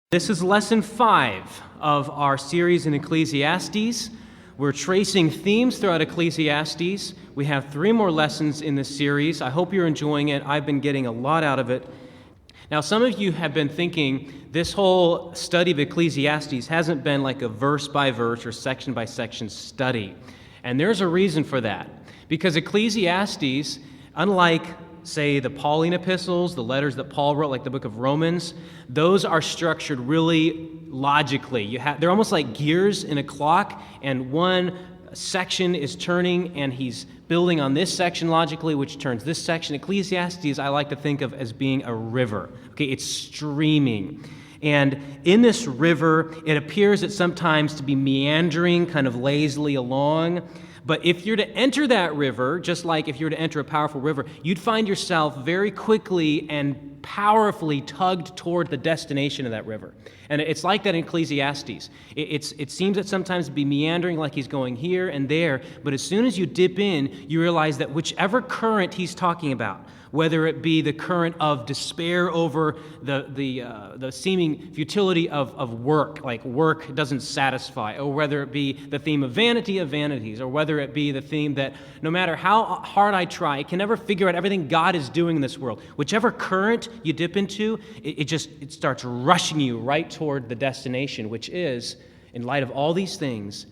This is lesson 5 of our series in Ecclesiastes. We're tracing themes throughout Ecclesiastes. We have 3 more lessons in this series. I hope you're enjoying it. I've been getting a lot out of it. Now, some of you have been thinking this whole study of Ecclesiastes hasn't been like a verse-by-verse or section-by-section study. And there's a reason for that. Because Ecclesiastes, unlike say the Pauline epistles, the letters that Paul wrote, like the book of Romans, those are structured really logically. They're almost like gears in a clock, and one section is turning, and he's building on this section logically, which turns this section. Ecclesiastes, I like to think of as being a river. Okay, it's streaming. And in this river, it appears that sometimes to be meandering kind of lazily along. But if you're to enter that river, just like if you were to enter a powerful river, you'd find yourself very quickly and powerfully tugged toward the destination of that river. And it's like that in Ecclesiastes. It seems that sometimes to be meandering like he's going here and there, but as soon as you dip in, you realize that whichever current he's talking about, whether it be the current of despair over the seeming futility of work, like work doesn't satisfy, or whether it be the theme of vanity of vanities, or whether it be the theme that no matter how hard I try, I can never figure out everything God is doing in this world. Whichever current you dip into, it starts rushing you right toward the destination, which is, in light of all these things,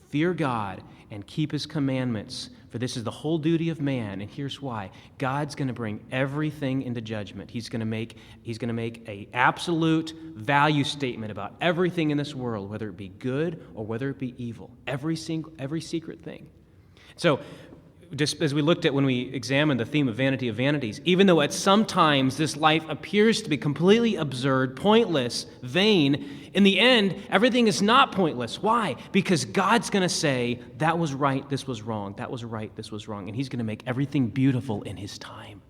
fear God and keep His commandments. For this is the whole duty of man, and here's why. God's going to bring everything into judgment. He's going to make an absolute value statement about everything in this world, whether it be good or whether it be evil. Every secret thing. So, just as we looked at when we examined the theme of vanity of vanities, even though at some times this life appears to be completely absurd, pointless, vain, in the end, everything is not pointless. Why? Because God's going to say, that was right, this was wrong, that was right, this was wrong, and He's going to make everything beautiful in His time.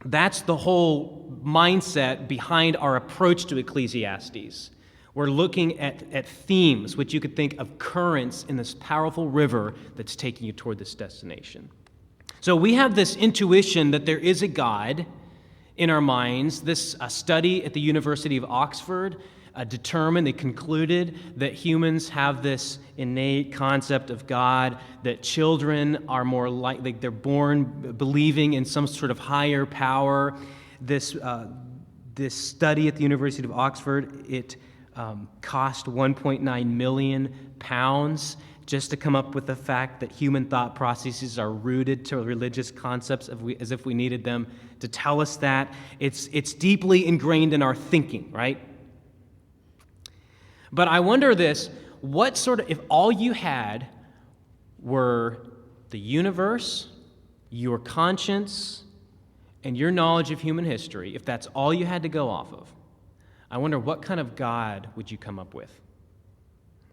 That's the whole mindset behind our approach to Ecclesiastes. We're looking at themes, which you could think of currents in this powerful river that's taking you toward this destination. So we have this intuition that there is a God in our minds. This study at the University of Oxford they concluded that humans have this innate concept of God, that children are more like they're born believing in some sort of higher power. This study at the University of Oxford, it cost £1.9 million just to come up with the fact that human thought processes are rooted to religious concepts as if we needed them to tell us that. It's deeply ingrained in our thinking, right? But I wonder this, if all you had were the universe, your conscience, and your knowledge of human history, if that's all you had to go off of, I wonder what kind of God would you come up with?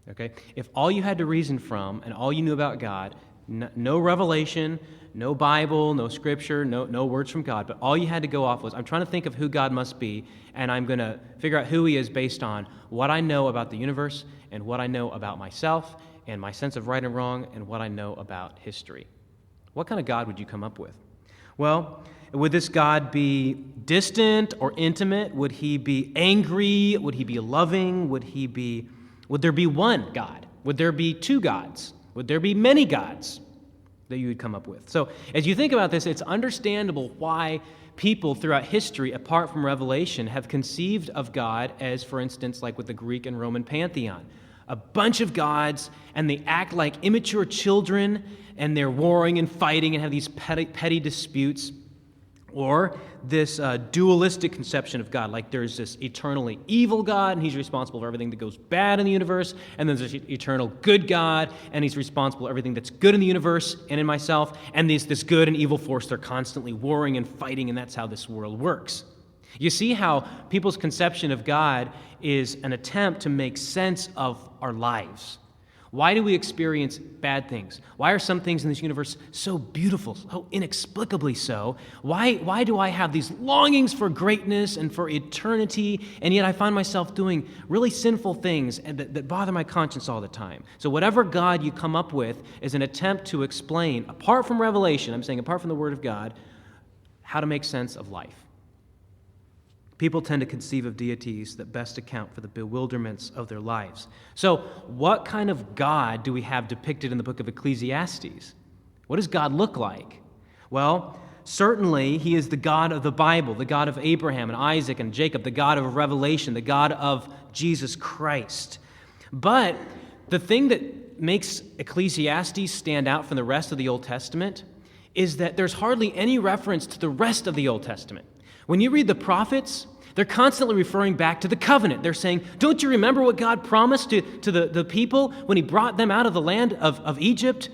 Okay? If all you had to reason from and all you knew about God, no revelation, no Bible, no scripture, no words from God, but all you had to go off was, I'm trying to think of who God must be, and I'm going to figure out who He is based on what I know about the universe and what I know about myself and my sense of right and wrong and what I know about history. What kind of God would you come up with? Well, would this God be distant or intimate? Would He be angry? Would He be loving? Would there be one God? Would there be 2 gods? Would there be many gods that you would come up with? So as you think about this, it's understandable why people throughout history, apart from Revelation, have conceived of God as, for instance, like with the Greek and Roman pantheon. A bunch of gods, and they act like immature children, and they're warring and fighting and have these petty disputes. Or this dualistic conception of God, like there's this eternally evil God, and He's responsible for everything that goes bad in the universe, and then there's this eternal good God, and He's responsible for everything that's good in the universe and in myself, and this good and evil force, they're constantly warring and fighting, and that's how this world works. You see how people's conception of God is an attempt to make sense of our lives. Why do we experience bad things? Why are some things in this universe so beautiful, so inexplicably so? Why do I have these longings for greatness and for eternity, and yet I find myself doing really sinful things that bother my conscience all the time? So whatever God you come up with is an attempt to explain, apart from revelation, I'm saying apart from the Word of God, how to make sense of life. People tend to conceive of deities that best account for the bewilderments of their lives. So, what kind of God do we have depicted in the book of Ecclesiastes? What does God look like? Well, certainly he is the God of the Bible, the God of Abraham and Isaac and Jacob, the God of Revelation, the God of Jesus Christ. But the thing that makes Ecclesiastes stand out from the rest of the Old Testament is that there's hardly any reference to the rest of the Old Testament. When you read the prophets, they're constantly referring back to the covenant. They're saying, don't you remember what God promised to the people when he brought them out of the land of Egypt?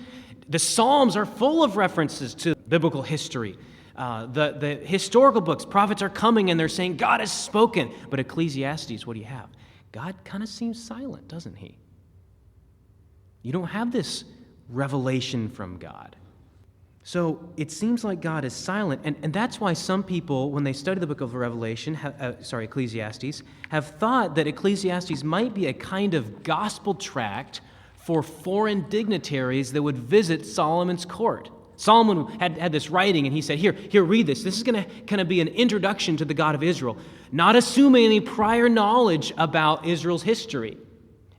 The Psalms are full of references to biblical history. The historical books, prophets are coming and they're saying, God has spoken. But Ecclesiastes, what do you have? God kind of seems silent, doesn't he? You don't have this revelation from God. So it seems like God is silent, and that's why some people, when they study the book of Revelation, Ecclesiastes, have thought that Ecclesiastes might be a kind of gospel tract for foreign dignitaries that would visit Solomon's court. Solomon had this writing, and he said, here, read this. This is going to kind of be an introduction to the God of Israel, not assuming any prior knowledge about Israel's history.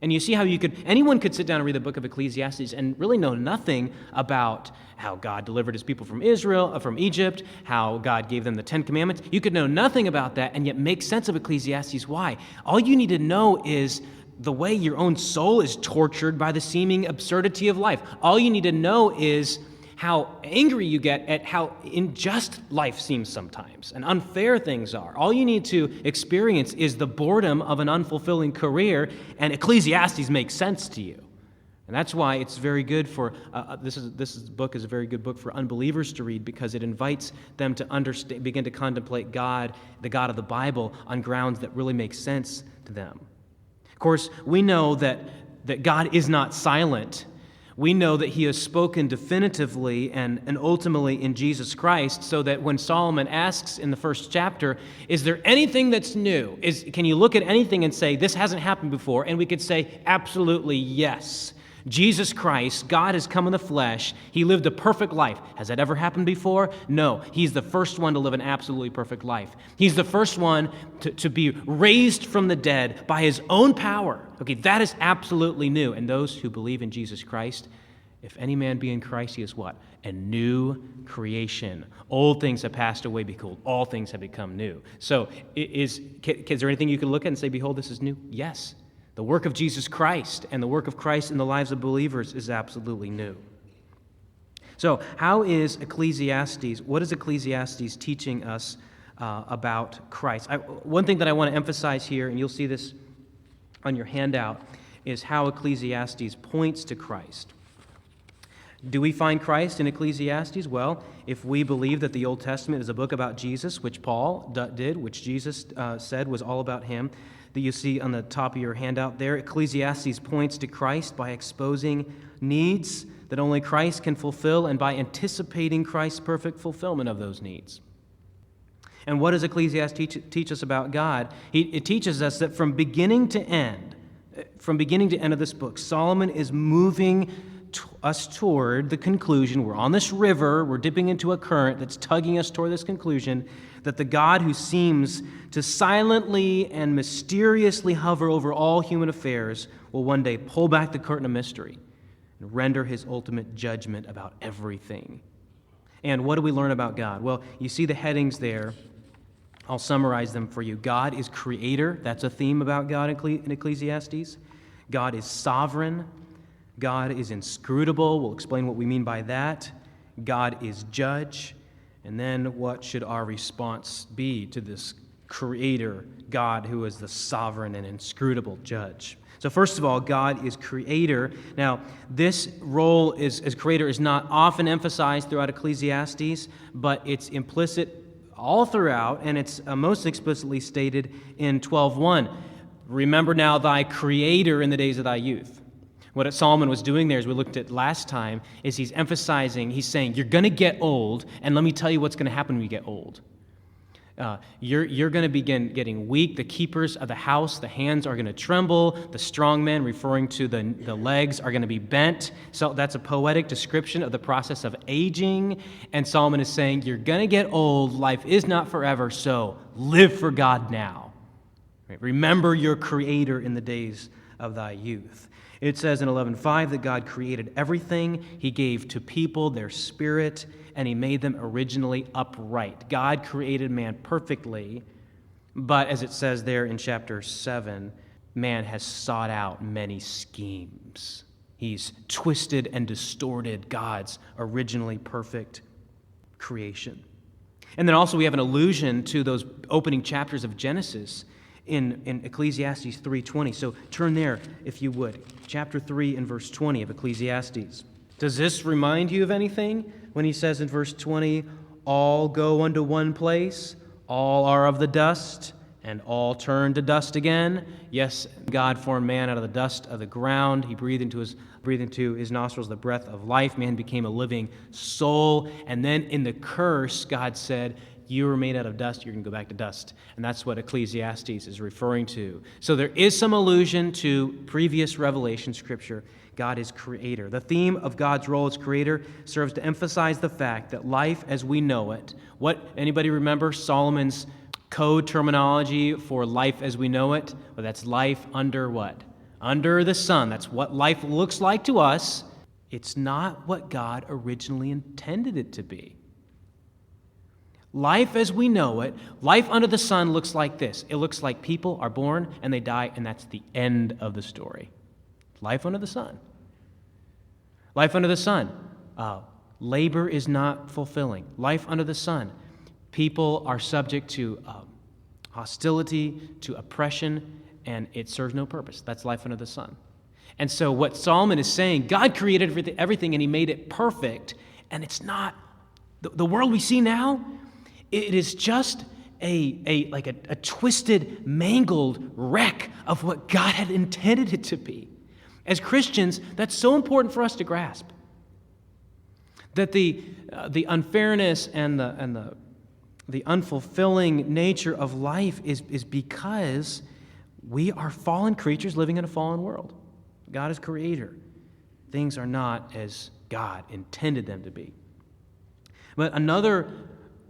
And you see how anyone could sit down and read the book of Ecclesiastes and really know nothing about how God delivered his people from Egypt, how God gave them the Ten Commandments. You could know nothing about that and yet make sense of Ecclesiastes. Why? All you need to know is the way your own soul is tortured by the seeming absurdity of life. All you need to know is how angry you get at how unjust life seems sometimes and unfair things are. All you need to experience is the boredom of an unfulfilling career, and Ecclesiastes makes sense to you. And that's why it's very good for, this book is a very good book for unbelievers to read, because it invites them to begin to contemplate God, the God of the Bible, on grounds that really make sense to them. Of course, we know that God is not silent. We know that he has spoken definitively and ultimately in Jesus Christ, so that when Solomon asks in the first chapter, is there anything that's new? Can you look at anything and say, this hasn't happened before? And we could say, absolutely yes. Jesus Christ, God has come in the flesh. He lived a perfect life. Has that ever happened before? No. He's the first one to live an absolutely perfect life. He's the first one to be raised from the dead by his own power. Okay, that is absolutely new. And those who believe in Jesus Christ, if any man be in Christ, he is what? A new creation. Old things have passed away, behold, all things have become new. So is there anything you can look at and say, behold, this is new? Yes. The work of Jesus Christ and the work of Christ in the lives of believers is absolutely new. So how is Ecclesiastes, what is Ecclesiastes teaching us about Christ? One thing that I want to emphasize here, and you'll see this on your handout, is how Ecclesiastes points to Christ. Do we find Christ in Ecclesiastes? Well, if we believe that the Old Testament is a book about Jesus, which Paul did, which Jesus said was all about him, that you see on the top of your handout there, Ecclesiastes points to Christ by exposing needs that only Christ can fulfill and by anticipating Christ's perfect fulfillment of those needs. And what does Ecclesiastes teach us about God? It teaches us that from beginning to end of this book, Solomon is moving us toward the conclusion. We're on this river, we're dipping into a current that's tugging us toward this conclusion that the God who seems to silently and mysteriously hover over all human affairs will one day pull back the curtain of mystery and render his ultimate judgment about everything. And what do we learn about God? Well, you see the headings there. I'll summarize them for you. God is creator. That's a theme about God in Ecclesiastes. God is sovereign. God is inscrutable. We'll explain what we mean by that. God is judge. And then what should our response be to this creator God who is the sovereign and inscrutable judge? So first of all, God is creator. Now, this role as creator is not often emphasized throughout Ecclesiastes, but it's implicit all throughout, and it's most explicitly stated in 12:1. Remember now thy creator in the days of thy youth. What Solomon was doing there, as we looked at last time, is he's saying, you're going to get old, and let me tell you what's going to happen when you get old. You're going to begin getting weak. The keepers of the house, the hands are going to tremble. The strong men, referring to the legs, are going to be bent. So that's a poetic description of the process of aging. And Solomon is saying, you're going to get old. Life is not forever, so live for God now. Right? Remember your Creator in the days of thy youth. It says in 11:5 that God created everything. He gave to people their spirit, and he made them originally upright. God created man perfectly, but as it says there in chapter 7, man has sought out many schemes. He's twisted and distorted God's originally perfect creation. And then also we have an allusion to those opening chapters of Genesis in Ecclesiastes 3:20. So turn there, if you would. Chapter 3 and verse 20 of Ecclesiastes. Does this remind you of anything when he says in verse 20, all go unto one place, all are of the dust, and all turn to dust again? Yes, God formed man out of the dust of the ground. He breathed into his nostrils the breath of life. Man became a living soul. And then in the curse, God said, you were made out of dust, you're going to go back to dust. And that's what Ecclesiastes is referring to. So there is some allusion to previous revelation scripture. God is creator. The theme of God's role as creator serves to emphasize the fact that life as we know it, anybody remember Solomon's code terminology for life as we know it? Well, that's life under what? Under the sun. That's what life looks like to us. It's not what God originally intended it to be. Life as we know it, life under the sun looks like this. It looks like people are born and they die, and that's the end of the story. Life under the sun. Life under the sun. Labor is not fulfilling. Life under the sun. People are subject to hostility, to oppression, and it serves no purpose. That's life under the sun. And so what Solomon is saying, God created everything and he made it perfect, and it's not, the world we see now, it is just a twisted, mangled wreck of what God had intended it to be. As Christians, that's so important for us to grasp. That the unfairness and the unfulfilling nature of life is because we are fallen creatures living in a fallen world. God is creator. Things are not as God intended them to be. But another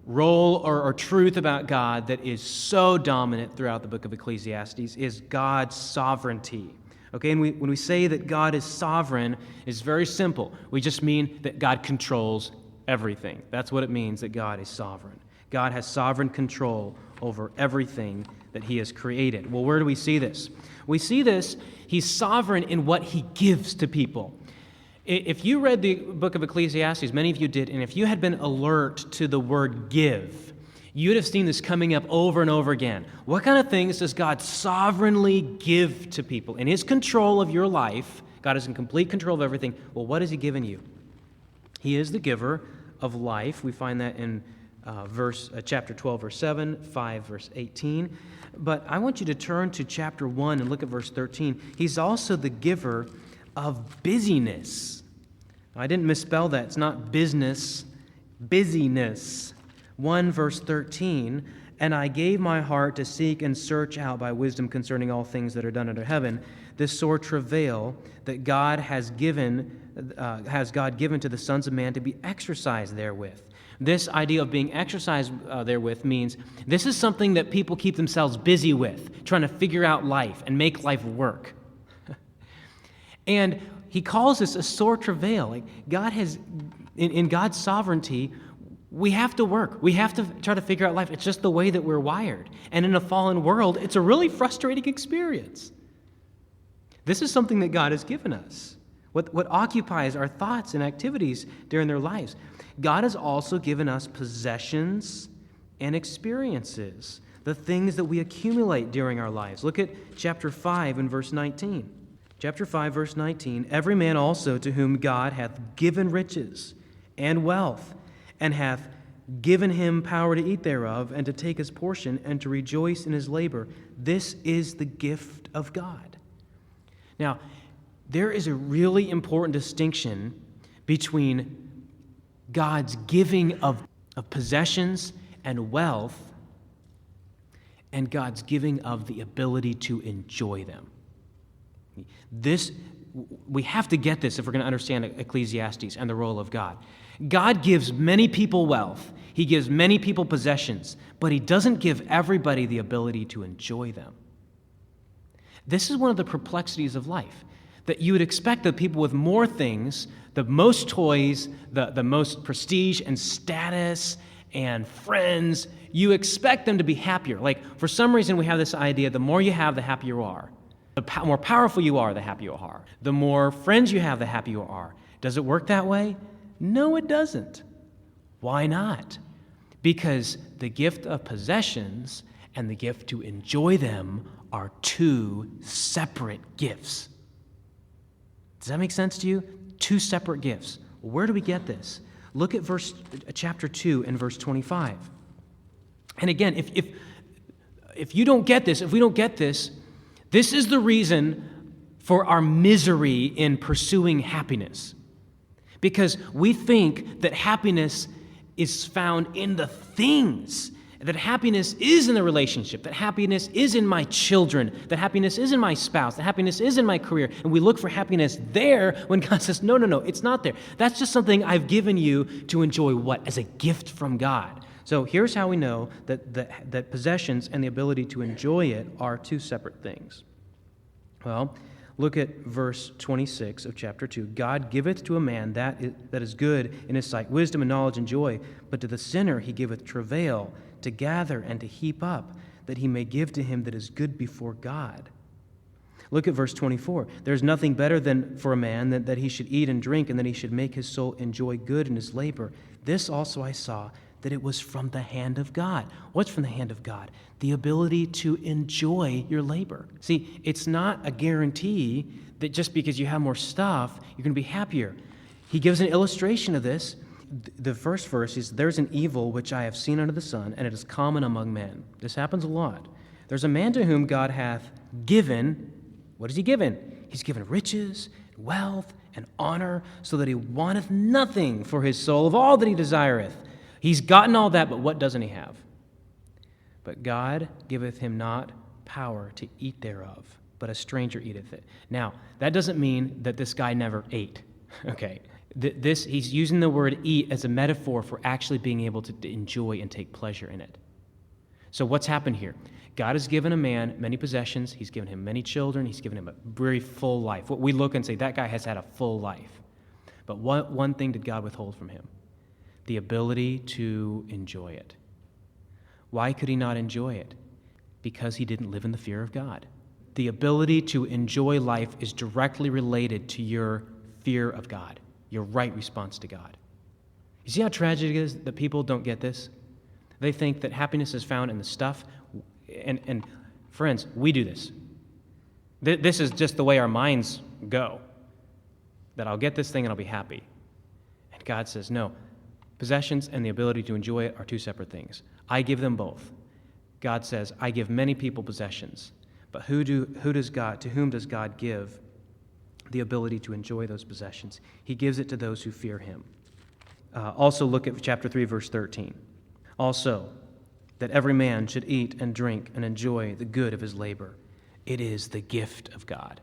role or truth about God that is so dominant throughout the book of Ecclesiastes is God's sovereignty. Okay, and when we say that God is sovereign, it's very simple. We just mean that God controls everything. That's what it means that God is sovereign. God has sovereign control over everything that he has created. Well, where do we see this? We see this, he's sovereign in what he gives to people. If you read the book of Ecclesiastes, many of you did, and if you had been alert to the word give, you'd have seen this coming up over and over again. What kind of things does God sovereignly give to people? In his control of your life, God is in complete control of everything. Well, what has he given you? He is the giver of life. We find that in chapter 12, verse 7, 5, verse 18. But I want you to turn to chapter 1 and look at verse 13. He's also the giver of busyness. I didn't misspell that. It's not business, busyness. 1 verse 13, and I gave my heart to seek and search out by wisdom concerning all things that are done under heaven, this sore travail that God has given to the sons of man to be exercised therewith. This idea of being exercised therewith means this is something that people keep themselves busy with, trying to figure out life and make life work. And he calls this a sore travail. Like God has, in God's sovereignty, we have to work. We have to try to figure out life. It's just the way that we're wired. And in a fallen world, it's a really frustrating experience. This is something that God has given us. What occupies our thoughts and activities during their lives. God has also given us possessions and experiences, the things that we accumulate during our lives. Look at chapter 5 and verse 19. Chapter 5, verse 19, every man also to whom God hath given riches and wealth, and hath given him power to eat thereof, and to take his portion, and to rejoice in his labor. This is the gift of God. Now, there is a really important distinction between God's giving of possessions and wealth and God's giving of the ability to enjoy them. We have to get this if we're going to understand Ecclesiastes and the role of God. God gives many people wealth. He gives many people possessions, but he doesn't give everybody the ability to enjoy them. This is one of the perplexities of life, that you would expect that people with more things, the most toys, the most prestige and status and friends, you expect them to be happier. Like, for some reason, we have this idea, the more you have, the happier you are. The more powerful you are, the happier you are. The more friends you have, the happier you are. Does it work that way? No, it doesn't. Why not? Because the gift of possessions and the gift to enjoy them are two separate gifts. Does that make sense to you? Two separate gifts. Where do we get this? Look at chapter 2 and verse 25. And again, if you don't get this, if we don't get this, this is the reason for our misery in pursuing happiness. Because we think that happiness is found in the things, that happiness is in the relationship, that happiness is in my children, that happiness is in my spouse, that happiness is in my career, and we look for happiness there when God says, no, it's not there. That's just something I've given you to enjoy what? As a gift from God. So here's how we know that possessions and the ability to enjoy it are two separate things. Well, look at verse 26 of chapter 2. God giveth to a man that is good in his sight, wisdom and knowledge and joy, but to the sinner he giveth travail to gather and to heap up, that he may give to him that is good before God. Look at verse 24. There's nothing better than for a man that he should eat and drink, and that he should make his soul enjoy good in his labor. This also I saw, that it was from the hand of God. What's from the hand of God? The ability to enjoy your labor. See, it's not a guarantee that just because you have more stuff, you're going to be happier. He gives an illustration of this. The first verse is, there's an evil which I have seen under the sun, and it is common among men. This happens a lot. There's a man to whom God hath given, what has he given? He's given riches, wealth, and honor, so that he wanteth nothing for his soul of all that he desireth. He's gotten all that, but what doesn't he have? But God giveth him not power to eat thereof, but a stranger eateth it. Now, that doesn't mean that this guy never ate, okay? He's using the word eat as a metaphor for actually being able to enjoy and take pleasure in it. So what's happened here? God has given a man many possessions. He's given him many children. He's given him a very full life. What we look and say, that guy has had a full life. But one thing did God withhold from him? The ability to enjoy it. Why could he not enjoy it? Because he didn't live in the fear of God. The ability to enjoy life is directly related to your fear of God, your right response to God. You see how tragic it is that people don't get this? They think that happiness is found in the stuff. And friends, we do this. This is just the way our minds go. That I'll get this thing and I'll be happy. And God says, no. Possessions and the ability to enjoy it are two separate things. I give them both. God says, I give many people possessions. But to whom does God give the ability to enjoy those possessions? He gives it to those who fear him. Also look at chapter 3, verse 13. Also, that every man should eat and drink and enjoy the good of his labor. It is the gift of God.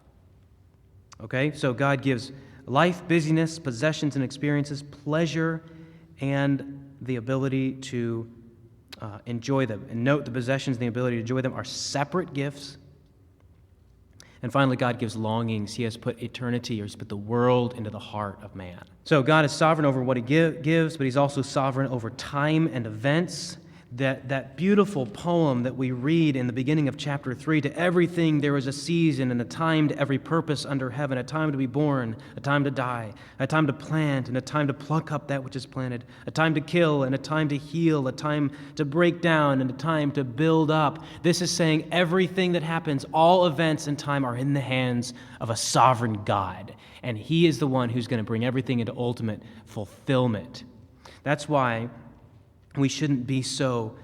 Okay, so God gives life, busyness, possessions and experiences, pleasure, and the ability to enjoy them. And note, the possessions and the ability to enjoy them are separate gifts. And finally, God gives longings. He has put eternity, or he's put the world into the heart of man. So God is sovereign over what he gives, but he's also sovereign over time and events. That beautiful poem that we read in the beginning of chapter 3, to everything there is a season and a time to every purpose under heaven, a time to be born, a time to die, a time to plant and a time to pluck up that which is planted, a time to kill and a time to heal, a time to break down and a time to build up. This is saying everything that happens, all events in time are in the hands of a sovereign God, and he is the one who's going to bring everything into ultimate fulfillment. That's why we shouldn't be so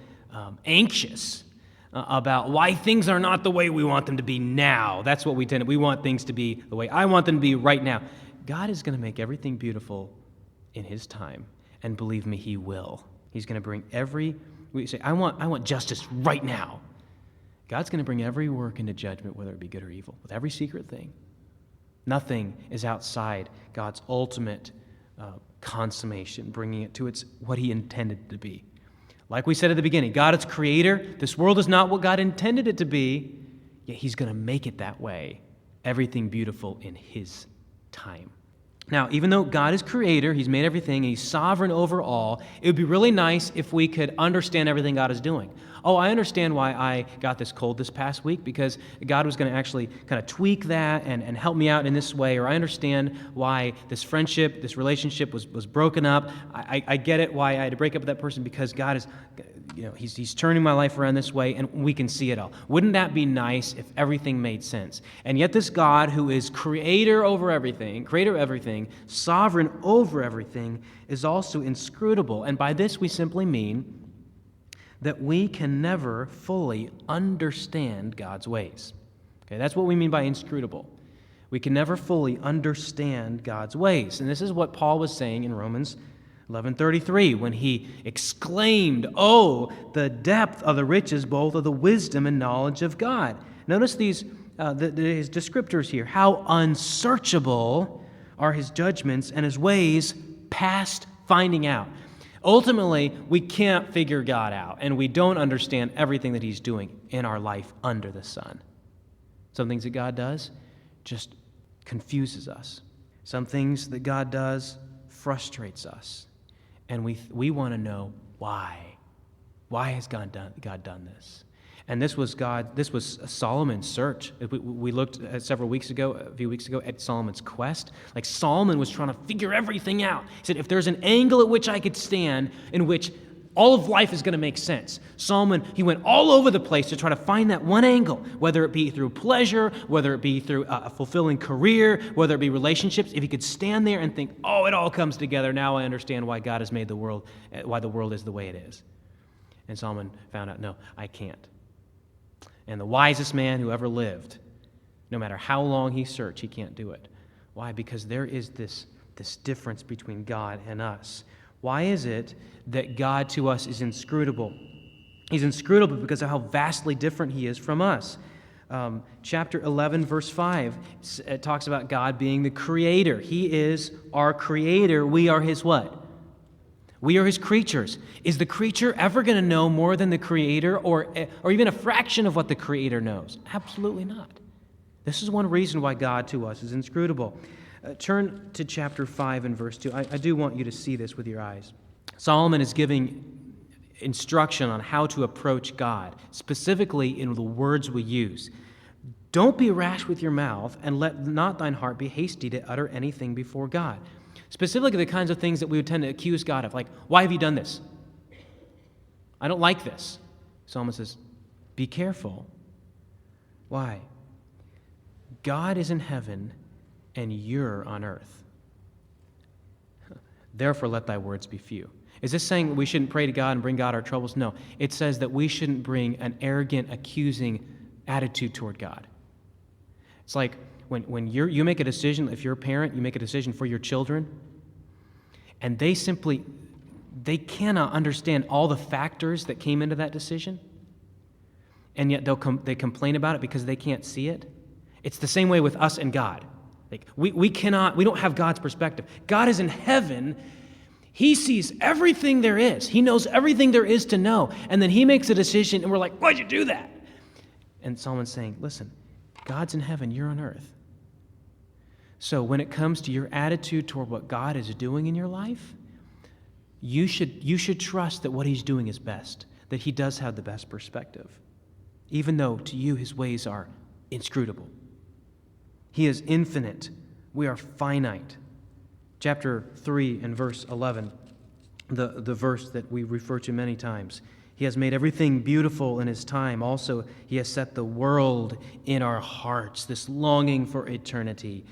anxious about why things are not the way we want them to be now. That's what we tend to. We want things to be the way I want them to be right now. God is going to make everything beautiful in his time, and believe me, he will. He's going to bring we say, I want justice right now. God's going to bring every work into judgment, whether it be good or evil, with every secret thing. Nothing is outside God's ultimate consummation, bringing it to what he intended it to be. Like we said at the beginning, God is creator. This world is not what God intended it to be, yet he's going to make it that way. Everything beautiful in his time. Now, even though God is creator, he's made everything, and he's sovereign over all, it would be really nice if we could understand everything God is doing. Oh, I understand why I got this cold this past week, because God was going to actually kind of tweak that and help me out in this way. Or I understand why this friendship, this relationship was broken up. I get it why I had to break up with that person, because God is, he's turning my life around this way, and we can see it all. Wouldn't that be nice if everything made sense? And yet this God who is creator of everything, sovereign over everything, is also inscrutable. And by this we simply mean that we can never fully understand God's ways. Okay, that's what we mean by inscrutable. We can never fully understand God's ways. And this is what Paul was saying in Romans 11:33 when he exclaimed, "Oh, the depth of the riches, both of the wisdom and knowledge of God." Notice his descriptors here. How unsearchable are his judgments and his ways past finding out. Ultimately, we can't figure God out, and we don't understand everything that he's doing in our life under the sun. Some things that God does just confuses us. Some things that God does frustrates us, and we want to know why. Why has God done this? And this was Solomon's search. We looked at a few weeks ago, at Solomon's quest. Like Solomon was trying to figure everything out. He said, if there's an angle at which I could stand in which all of life is going to make sense. Solomon, he went all over the place to try to find that one angle, whether it be through pleasure, whether it be through a fulfilling career, whether it be relationships. If he could stand there and think, oh, it all comes together, now I understand why God has made the world, why the world is the way it is. And Solomon found out, no, I can't. And the wisest man who ever lived, no matter how long he searched, he can't do it. Why? Because there is this difference between God and us. Why is it that God to us is inscrutable? He's inscrutable because of how vastly different he is from us. Chapter 11, verse 5, it talks about God being the creator. He is our creator. We are his what? We are his creatures. Is the creature ever going to know more than the creator or even a fraction of what the creator knows? Absolutely not. This is one reason why God to us is inscrutable. Turn to chapter 5 and verse 2. I do want you to see this with your eyes. Solomon is giving instruction on how to approach God, specifically in the words we use. Don't be rash with your mouth, and let not thine heart be hasty to utter anything before God. Specifically, the kinds of things that we would tend to accuse God of, like, why have you done this? I don't like this. Solomon says, be careful. Why? God is in heaven, and you're on earth. Therefore, let thy words be few. Is this saying we shouldn't pray to God and bring God our troubles? No. It says that we shouldn't bring an arrogant, accusing attitude toward God. It's like, when you make a decision, if you're a parent, you make a decision for your children, and they cannot understand all the factors that came into that decision, and yet they complain about it because they can't see it. It's the same way with us and God. Like we don't have God's perspective. God is in heaven. He sees everything there is. He knows everything there is to know, and then he makes a decision, and we're like, why'd you do that? And Solomon's saying, listen, God's in heaven, you're on earth. So when it comes to your attitude toward what God is doing in your life, you should trust that what he's doing is best, that he does have the best perspective, even though to you his ways are inscrutable. He is infinite. We are finite. Chapter 3 and verse 11, the verse that we refer to many times. He has made everything beautiful in his time. Also, he has set the world in our hearts, this longing for eternity.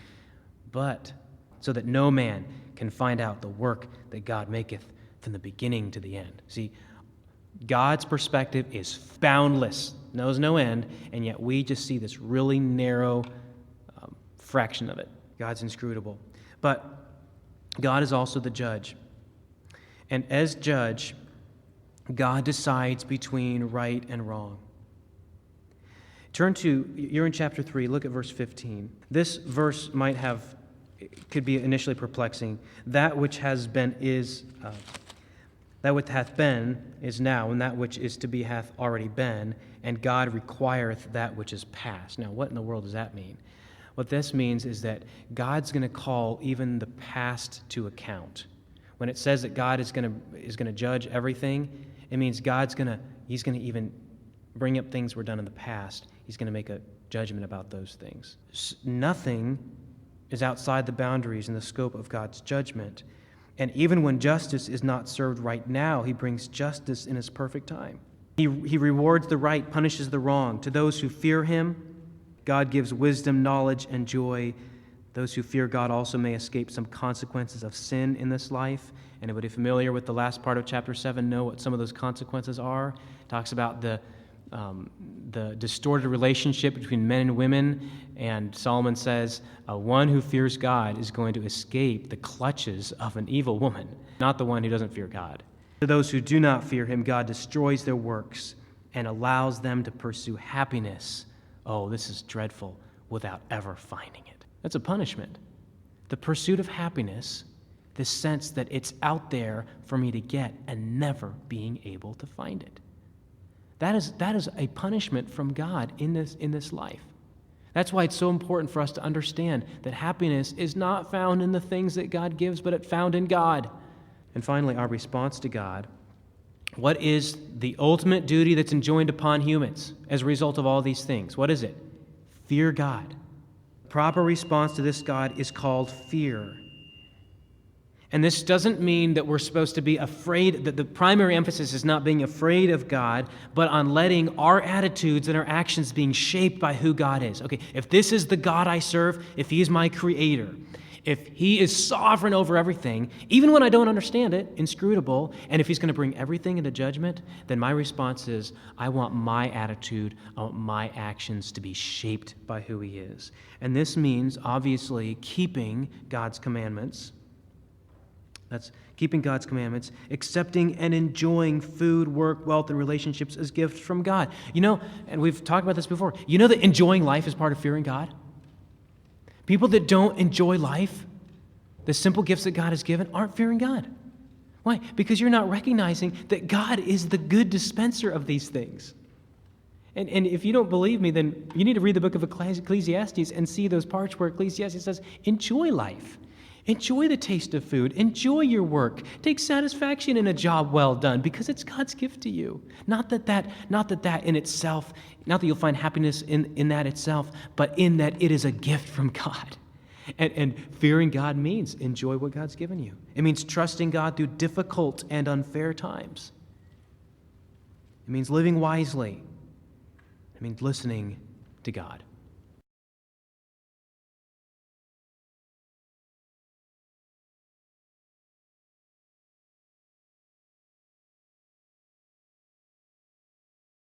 But so that no man can find out the work that God maketh from the beginning to the end. See, God's perspective is boundless, knows no end, and yet we just see this really narrow fraction of it. God's inscrutable. But God is also the judge. And as judge, God decides between right and wrong. You're in chapter 3, look at verse 15. This verse could be initially perplexing. That which hath been is now, and that which is to be hath already been, and God requireth that which is past. Now, what in the world does that mean? What this means is that God's going to call even the past to account. When it says that God is going to judge everything, it means He's going to even bring up things were done in the past. He's going to make a judgment about those things. Nothing is outside the boundaries and the scope of God's judgment. And even when justice is not served right now, He brings justice in His perfect time. He rewards the right, punishes the wrong. To those who fear Him, God gives wisdom, knowledge, and joy. Those who fear God also may escape some consequences of sin in this life. Anybody familiar with the last part of chapter 7 know what some of those consequences are? It talks about the distorted relationship between men and women, and Solomon says, one who fears God is going to escape the clutches of an evil woman, not the one who doesn't fear God. To those who do not fear Him, God destroys their works and allows them to pursue happiness. Oh, this is dreadful, without ever finding it. That's a punishment. The pursuit of happiness, this sense that it's out there for me to get and never being able to find it. That is a punishment from God in this life. That's why it's so important for us to understand that happiness is not found in the things that God gives, but it's found in God. And finally, our response to God. What is the ultimate duty that's enjoined upon humans as a result of all these things? What is it? Fear God. Proper response to this God is called fear. And this doesn't mean that we're supposed to be afraid, that the primary emphasis is not being afraid of God, but on letting our attitudes and our actions being shaped by who God is. Okay, if this is the God I serve, if He is my creator, if He is sovereign over everything, even when I don't understand it, inscrutable, and if He's going to bring everything into judgment, then my response is, I want my attitude, I want my actions to be shaped by who He is. And this means, obviously, keeping God's commandments. That's keeping God's commandments, accepting and enjoying food, work, wealth, and relationships as gifts from God. You know, and we've talked about this before, you know that enjoying life is part of fearing God? People that don't enjoy life, the simple gifts that God has given, aren't fearing God. Why? Because you're not recognizing that God is the good dispenser of these things. And if you don't believe me, then you need to read the book of Ecclesiastes and see those parts where Ecclesiastes says, enjoy life. Enjoy the taste of food. Enjoy your work. Take satisfaction in a job well done because it's God's gift to you. Not that in itself, not that you'll find happiness in that itself, but in that it is a gift from God. And fearing God means enjoy what God's given you. It means trusting God through difficult and unfair times. It means living wisely. It means listening to God.